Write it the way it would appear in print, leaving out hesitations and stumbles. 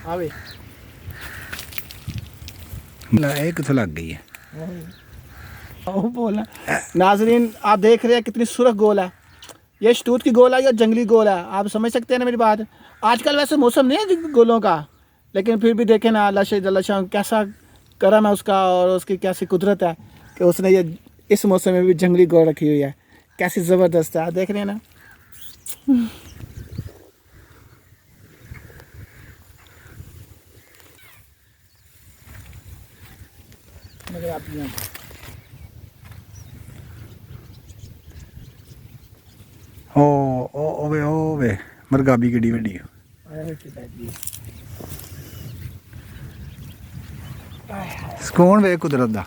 आवे एक तो लग गई है। वो बोला नाजरीन, आप देख रहे हैं कितनी सुरख गोल है। ये शतूत की गोल है या जंगली गोल है, आप समझ सकते हैं ना मेरी बात। आजकल वैसे मौसम नहीं है गोलों का, लेकिन फिर भी देखें ना अल्लाह से जल्ल शाह कैसा करम है उसका, और उसकी कैसी कुदरत है कि उसने ये इस मौसम में भी जंगली गोल रखी हुई है। कैसी ज़बरदस्त है, आप देख रहे हैं ना। मगर आप ओवे मरगाबी किड्डी वड्डी ਸਕੂਨ ਵੇ ਕੁਦਰਤ ਦਾ।